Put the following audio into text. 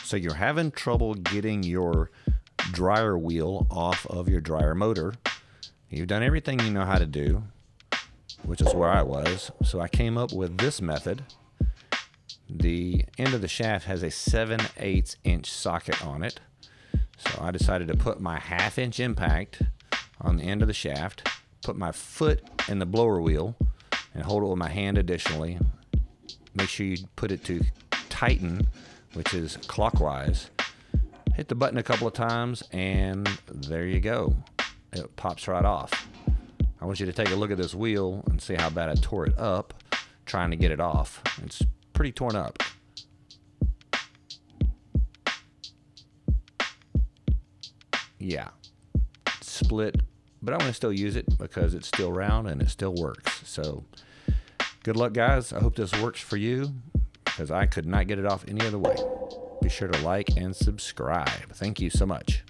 So you're having trouble getting your dryer wheel off of your dryer motor. You've done everything you know how to do, which is where I was. So I came up with this method. The end of the shaft has a 7/8 inch socket on it. So I decided to put my 1/2 inch impact on the end of the shaft, put my foot in the blower wheel, and hold it with my hand additionally. Make sure you put it to tighten, which is clockwise. Hit the button a couple of times, and there you go. It pops right off. I want you to take a look at this wheel and see how bad I tore it up trying to get it off. It's pretty torn up. Yeah, split, but I'm going to still use it because it's still round and it still works. So good luck, guys. I hope this works for you because I could not get it off any other way. Be sure to like and subscribe. Thank you so much.